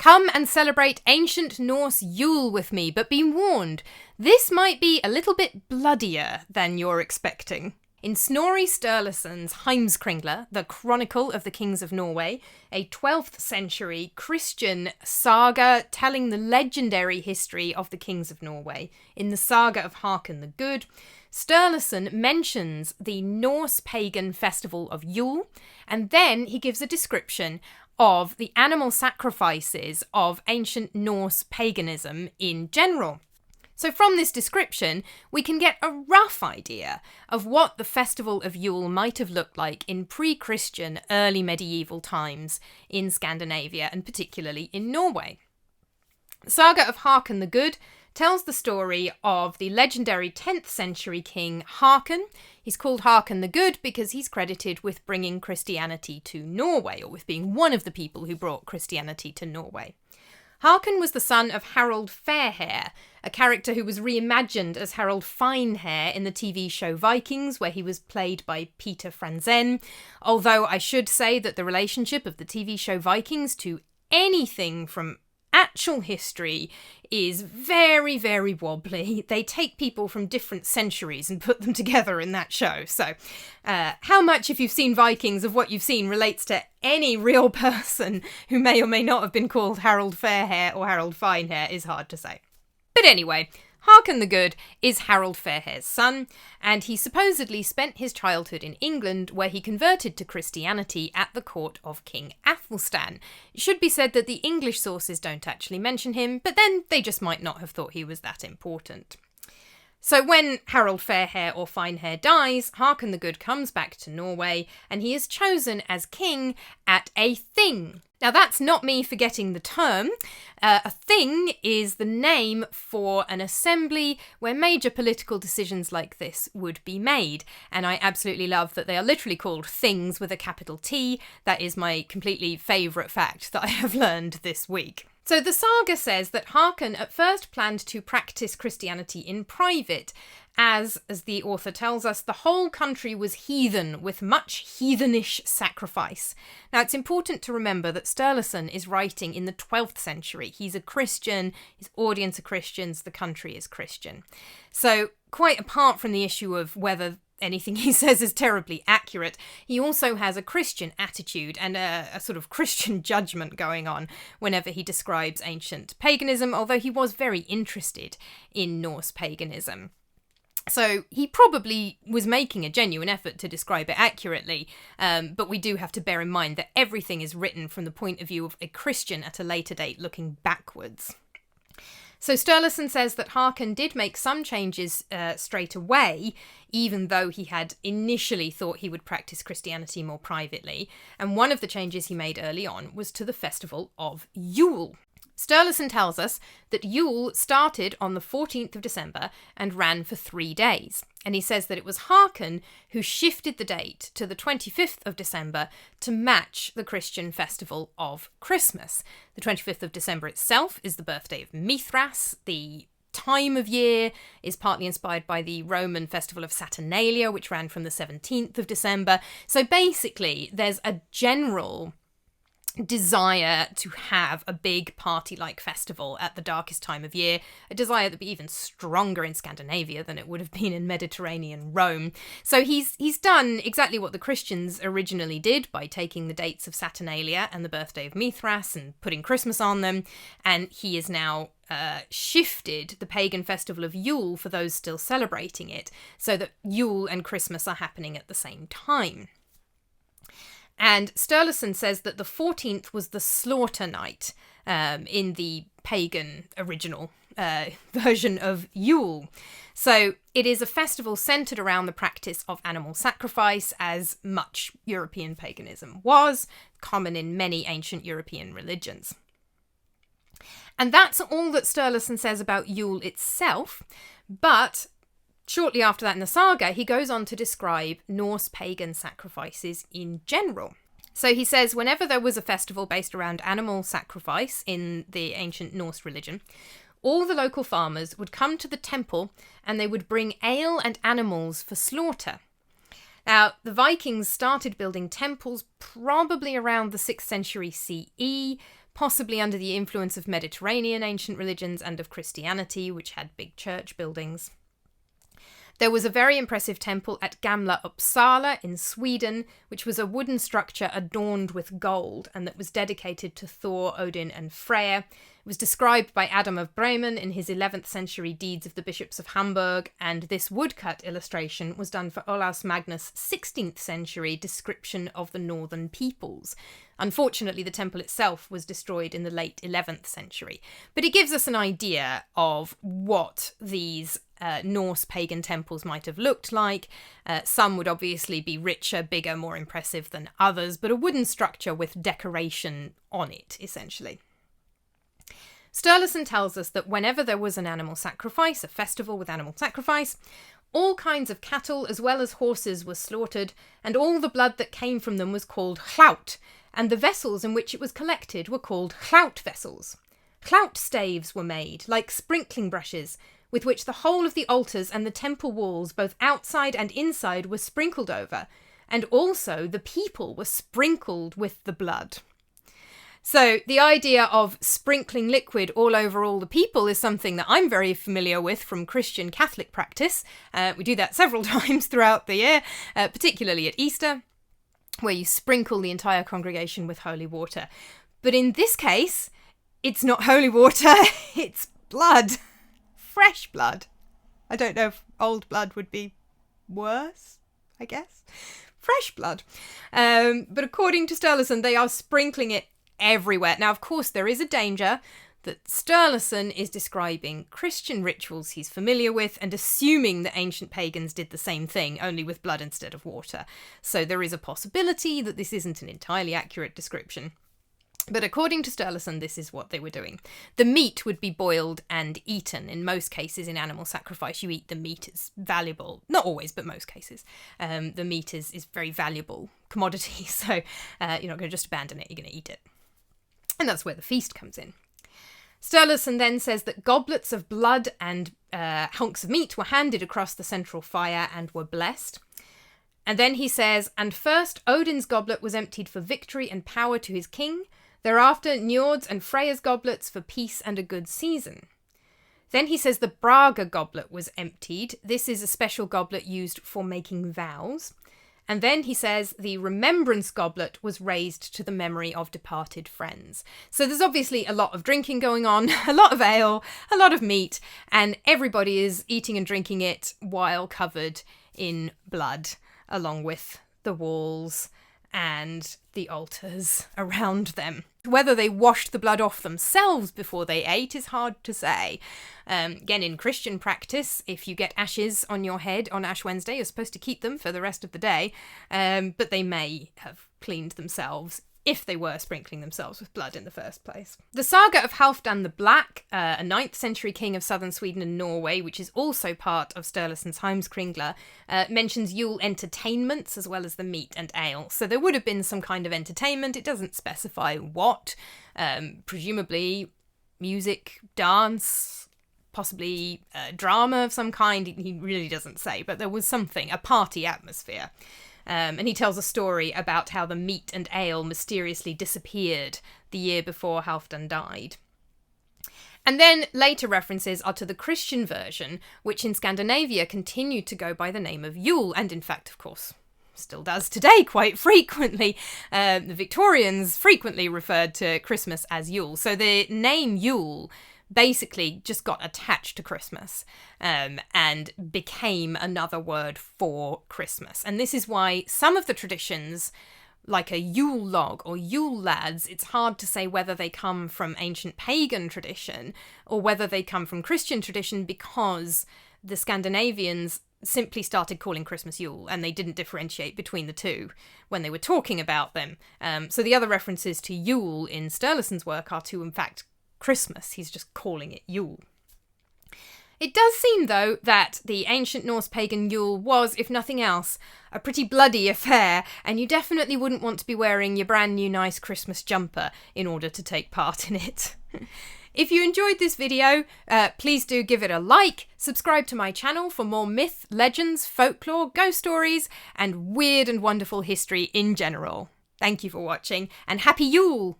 Come and celebrate ancient Norse Yule with me, but be warned, this might be a little bit bloodier than you're expecting. In Snorri Sturluson's Heimskringla, the Chronicle of the Kings of Norway, a 12th century Christian saga telling the legendary history of the Kings of Norway, in the saga of Harkin the Good, Sturluson mentions the Norse pagan festival of Yule, and then he gives a description of the animal sacrifices of ancient Norse paganism in general. So from this description, we can get a rough idea of what the Festival of Yule might have looked like in pre-Christian early medieval times in Scandinavia, and particularly in Norway. The saga of Håkon the Good tells the story of the legendary 10th century king Harkin. He's called Håkon the Good because he's credited with bringing Christianity to Norway, or with being one of the people who brought Christianity to Norway. Håkon was the son of Harald Fairhair, a character who was reimagined as Harald Finehair in the TV show Vikings, where he was played by Peter Franzen, although I should say that the relationship of the TV show Vikings to anything from actual history is very, very wobbly. They take people from different centuries and put them together in that show. So how much, if you've seen Vikings, of what you've seen relates to any real person who may or may not have been called Harald Fairhair or Harald Finehair is hard to say. But anyway, Håkon the Good is Harald Fairhair's son, and he supposedly spent his childhood in England, where he converted to Christianity at the court of King Athelstan. It should be said that the English sources don't actually mention him, but then they just might not have thought he was that important. So when Harald Fairhair or Finehair dies, Håkon the Good comes back to Norway, and he is chosen as king at a thing. Now that's not me forgetting the term. A thing is the name for an assembly where major political decisions like this would be made. And I absolutely love that they are literally called things with a capital T. That is my completely favourite fact that I have learned this week. So the saga says that Håkon at first planned to practice Christianity in private, as the author tells us, the whole country was heathen, with much heathenish sacrifice. Now it's important to remember that Sturluson is writing in the 12th century. He's a Christian, his audience are Christians, the country is Christian. So quite apart from the issue of whether anything he says is terribly accurate, he also has a Christian attitude and a sort of Christian judgment going on whenever he describes ancient paganism, although he was very interested in Norse paganism. So he probably was making a genuine effort to describe it accurately, but we do have to bear in mind that everything is written from the point of view of a Christian at a later date looking backwards. So Sturluson says that Håkon did make some changes straight away, even though he had initially thought he would practice Christianity more privately, and one of the changes he made early on was to the festival of Yule. Sturluson tells us that Yule started on the 14th of December and ran for 3 days. And he says that it was Harkin who shifted the date to the 25th of December to match the Christian festival of Christmas. The 25th of December itself is the birthday of Mithras. The time of year is partly inspired by the Roman festival of Saturnalia, which ran from the 17th of December. So basically, there's a general desire to have a big party-like festival at the darkest time of year, a desire that would be even stronger in Scandinavia than it would have been in Mediterranean Rome. So he's done exactly what the Christians originally did by taking the dates of Saturnalia and the birthday of Mithras and putting Christmas on them, and he is now shifted the pagan festival of Yule for those still celebrating it, so that Yule and Christmas are happening at the same time. And Sturluson says that the 14th was the slaughter night in the pagan original version of Yule. So it is a festival centred around the practice of animal sacrifice, as much European paganism was, common in many ancient European religions. And that's all that Sturluson says about Yule itself, but shortly after that in the saga, he goes on to describe Norse pagan sacrifices in general. So he says whenever there was a festival based around animal sacrifice in the ancient Norse religion, all the local farmers would come to the temple and they would bring ale and animals for slaughter. Now, the Vikings started building temples probably around the 6th century CE, possibly under the influence of Mediterranean ancient religions and of Christianity, which had big church buildings. There was a very impressive temple at Gamla Uppsala in Sweden, which was a wooden structure adorned with gold and that was dedicated to Thor, Odin and Freya. It was described by Adam of Bremen in his 11th century Deeds of the Bishops of Hamburg, and this woodcut illustration was done for Olaus Magnus' 16th century Description of the Northern Peoples. Unfortunately, the temple itself was destroyed in the late 11th century, but it gives us an idea of what these Norse pagan temples might have looked like. Some would obviously be richer, bigger, more impressive than others, but a wooden structure with decoration on it, essentially. Sturluson tells us that whenever there was an animal sacrifice, a festival with animal sacrifice, all kinds of cattle as well as horses were slaughtered, and all the blood that came from them was called hlaut, and the vessels in which it was collected were called hlaut vessels. Hlaut staves were made, like sprinkling brushes, with which the whole of the altars and the temple walls, both outside and inside, were sprinkled over, and also the people were sprinkled with the blood. So the idea of sprinkling liquid all over all the people is something that I'm very familiar with from Christian Catholic practice. We do that several times throughout the year, particularly at Easter, where you sprinkle the entire congregation with holy water. But in this case, it's not holy water, it's blood. Fresh blood. I don't know if old blood would be worse, I guess. Fresh blood. But according to Sturluson, they are sprinkling it everywhere. Now, of course, there is a danger that Sturluson is describing Christian rituals he's familiar with and assuming that ancient pagans did the same thing, only with blood instead of water. So there is a possibility that this isn't an entirely accurate description. But according to Sturluson, this is what they were doing. The meat would be boiled and eaten. In most cases, in animal sacrifice, you eat the meat. It's valuable. Not always, but most cases. The meat is very valuable commodity, so you're not going to just abandon it, you're going to eat it. And that's where the feast comes in. Sturluson then says that goblets of blood and hunks of meat were handed across the central fire and were blessed. And then he says, and first Odin's goblet was emptied for victory and power to his king, thereafter Njord's and Freya's goblets for peace and a good season. Then he says the Braga goblet was emptied. This is a special goblet used for making vows. And then he says the remembrance goblet was raised to the memory of departed friends. So there's obviously a lot of drinking going on, a lot of ale, a lot of meat, and everybody is eating and drinking it while covered in blood, along with the walls and the altars around them. Whether they washed the blood off themselves before they ate is hard to say. Again, in Christian practice, if you get ashes on your head on Ash Wednesday, you're supposed to keep them for the rest of the day, but they may have cleaned themselves if they were sprinkling themselves with blood in the first place. The saga of Halfdan the Black, a 9th century king of southern Sweden and Norway, which is also part of Sturluson's Heimskringla, mentions Yule entertainments as well as the meat and ale. So there would have been some kind of entertainment. It doesn't specify what. Presumably music, dance, possibly drama of some kind. He really doesn't say, but there was something, a party atmosphere. And he tells a story about how the meat and ale mysteriously disappeared the year before Halfdan died. And then later references are to the Christian version, which in Scandinavia continued to go by the name of Yule, and in fact, of course, still does today quite frequently. The Victorians frequently referred to Christmas as Yule. So the name Yule basically just got attached to Christmas and became another word for Christmas. And this is why some of the traditions, like a Yule log or Yule lads, it's hard to say whether they come from ancient pagan tradition or whether they come from Christian tradition, because the Scandinavians simply started calling Christmas Yule and they didn't differentiate between the two when they were talking about them. So the other references to Yule in Sturluson's work are to, in fact, Christmas. He's just calling it Yule. It does seem, though, that the ancient Norse pagan Yule was, if nothing else, a pretty bloody affair, and you definitely wouldn't want to be wearing your brand new nice Christmas jumper in order to take part in it. If you enjoyed this video, please do give it a like, subscribe to my channel for more myth, legends, folklore, ghost stories, and weird and wonderful history in general. Thank you for watching, and Happy Yule!